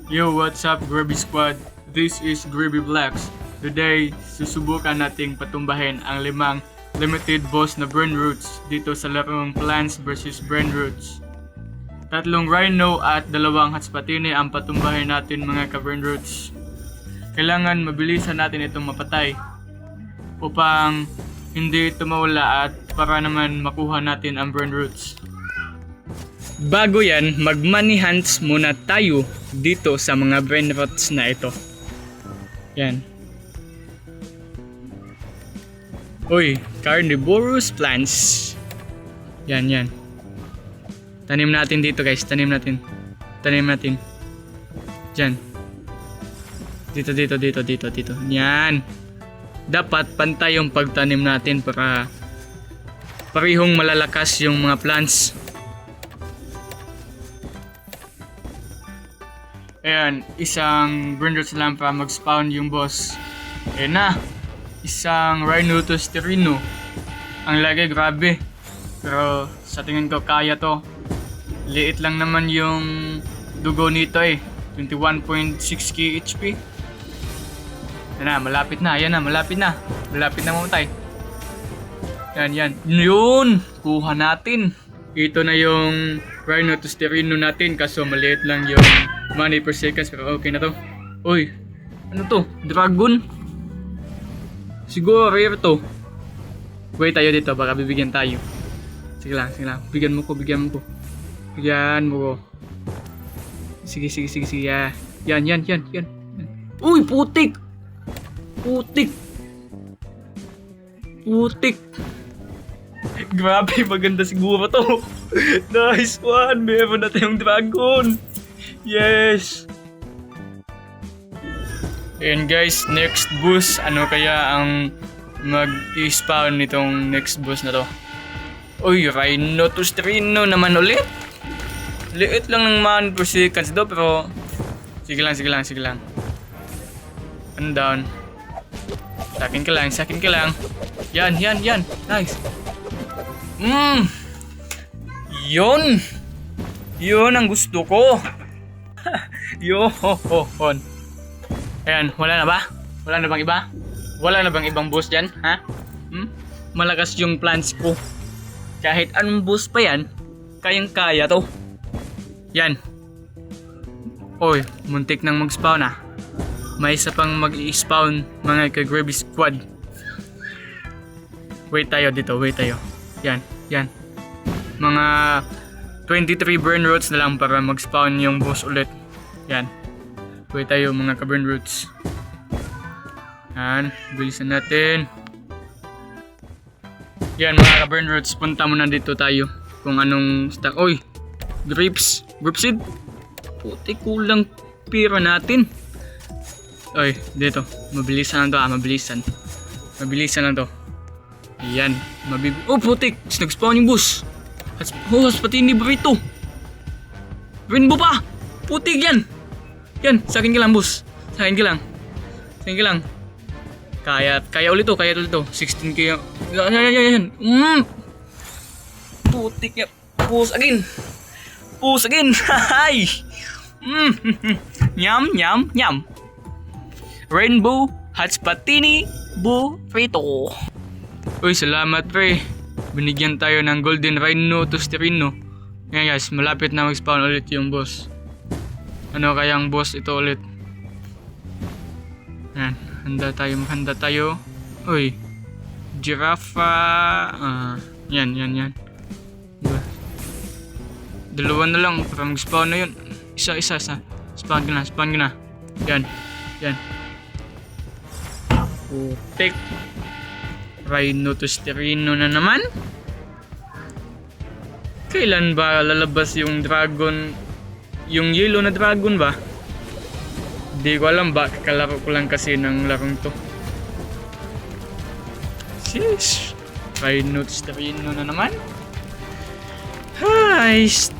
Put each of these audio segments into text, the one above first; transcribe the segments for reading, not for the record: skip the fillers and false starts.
Yo, what's up, Grubby Squad? This is Grubby Blacks. Today, susubukan nating patumbahin ang 5 limited boss na Burn Roots dito sa larong Plants vs Burn Roots. 3 Rhino at 2 Hatspatini ang patumbahin natin mga ka-Burn Roots. Kailangan mabilisan natin itong mapatay upang hindi ito mawala at para naman makuha natin ang Burn Roots. Bago yan, mag-money hunts muna tayo dito sa mga Burn Roots na ito. Yan. Uy, carnivorous plants. Yan, yan. Tanim natin dito guys, tanim natin. Tanim natin. Diyan. Dito. Yan. Dapat pantay yung pagtanim natin para parehong malalakas yung mga plants. Ayan, isang Burn Roots lang para mag-spawn yung boss. Ayan na. Isang Rhinotus terino. Ang lagay, grabe. Pero sa tingin ko kaya to. Liit lang naman yung dugo nito eh. 21.6k HP. Ayan na, malapit na. Ayan na, malapit na. Malapit na mamatay. Yan. Yun! Kuha natin. Ito na yung Rhinotus terino natin. Kaso maliit lang yung money per seconds. Pero okay na to. Uy! Ano to? Dragon? Siguro rare to. Wait tayo dito. Baka bibigyan tayo. Sige lang. Bigyan mo ko. Sige. Yan. Uy! Putik! Grabe, maganda siguro to. Nice one! Meron na tayong dragon! Yes! And guys, next boost. Ano kaya ang mag-i-spawn nitong next boost na to? Uy, Rhinotus terino naman ulit. Liit lang ng man per seconds do, pero sige lang. And down. Sakin ka lang. Yan. Nice. Yun ang gusto ko. Yun. Ayan, wala na ba? Wala na bang iba? Wala na bang ibang boss dyan? Ha? Malakas yung plants ko. Kahit anong boss pa yan, kayang-kaya to. Yan. Oy, muntik nang mag-spawn ah. May isa pang mag-i-spawn mga ka-Grubby Squad. Wait tayo. Yan. Mga 23 Burn Roots na lang para mag-spawn yung boss ulit. Yan. Wait tayo mga ka-Burn Roots. Yan. Bilisan natin. Yan mga ka-Burn Roots. Punta muna dito tayo. Kung anong stock. Oy! Grapes. Grapeseed. Puti kulang pira natin. Oy, dito. Mabilisan lang to Mabilisan lang to. Yan. Oh, putik! Nag-spawn yung boss. Hatspatini burrito. Rainbow pa! Putik yan! Yan, sa akin ka lang boss. Sa akin ka lang. Kaya ulit to. 16k. Yan. Putik yan. Push again. Hay! Nyam. Rainbow Hatspatini burrito. Uy, salamat pre. Binigyan tayo ng Golden Rhinotus terino. Ngayon guys, malapit na mag-spawn ulit yung boss. Ano kayang boss ito ulit? Yan, handa tayo. Uy, giraffe. Yan. Diba? 2 na lang para mag-spawn na yun. Isa. Spawn ka na. Yan. Putik. Rhinotus terino na naman. Kailan ba lalabas yung dragon? Yung yellow na dragon ba? Hindi ko alam ba. Kalaro ko lang kasi ng larong to. Sheesh. Rhinotus terino na naman. Heist.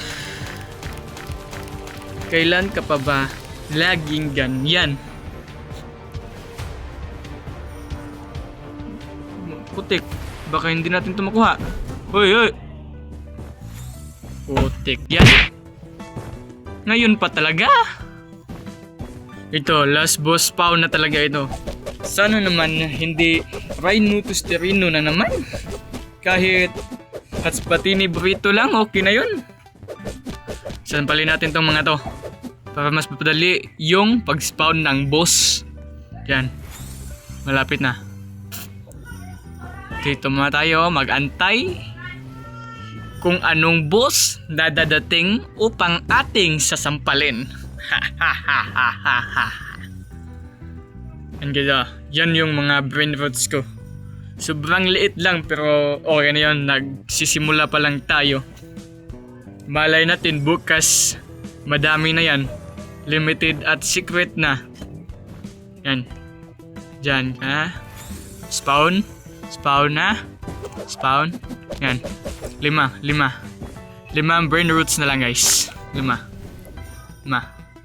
Kailan ka pa ba laging ganyan? Putik. Baka hindi natin ito makuha. Hoy. Putik yan. Ngayon pa talaga. Ito, last boss spawn na talaga ito. Sana naman hindi Rhinotus Terino na naman. Kahit Hatspatini Burrito lang, okay na yun. Sampalin natin tong mga to para mas mapadali yung pag-spawn ng boss. Yan. Malapit na. Dito muna tayo mag-antay kung anong boss na dadating upang ating sasampalin. And ganda, yan yung mga brain roots ko. Sobrang liit lang pero okay na yun, nagsisimula pa lang tayo. Malay natin bukas madami na yan, limited at secret na. Yan. Diyan ka. Spawn na. Spawn. Yan. 5 ang brain roots na lang guys. 5.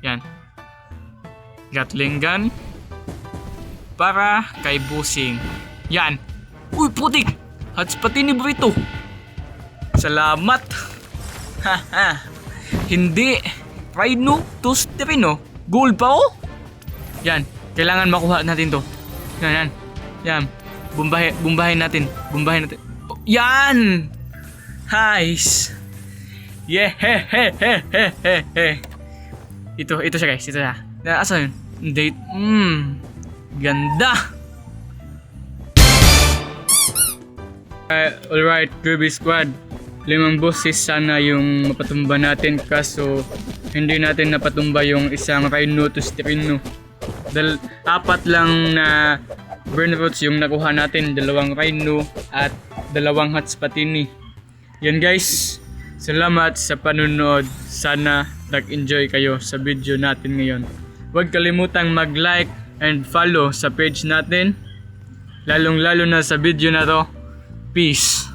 Yan. Gatling gun. Para kay Busing. Yan. Uy, putik! Hatspatini Burrito. Salamat. Haha. Hindi. Rhinotus Terino. Gold pa oh. Yan. Kailangan makuha natin to. Yan. Bumbahin natin. Oh, yan! Nice. Yeah. Ito siya guys. Ito siya. Asa yun? Date. Ganda. Alright, Ruby Squad. 5 bosses sana yung mapatumba natin, kaso hindi natin napatumba yung isang Rhinotus Terino. 4 lang na burn roots yung nakuha natin, 2 Rhino at 2 Hatspatini. Yan guys, salamat sa panunod. Sana nag-enjoy kayo sa video natin ngayon. Huwag kalimutang mag-like and follow sa page natin, lalong lalo na sa video na to. Peace.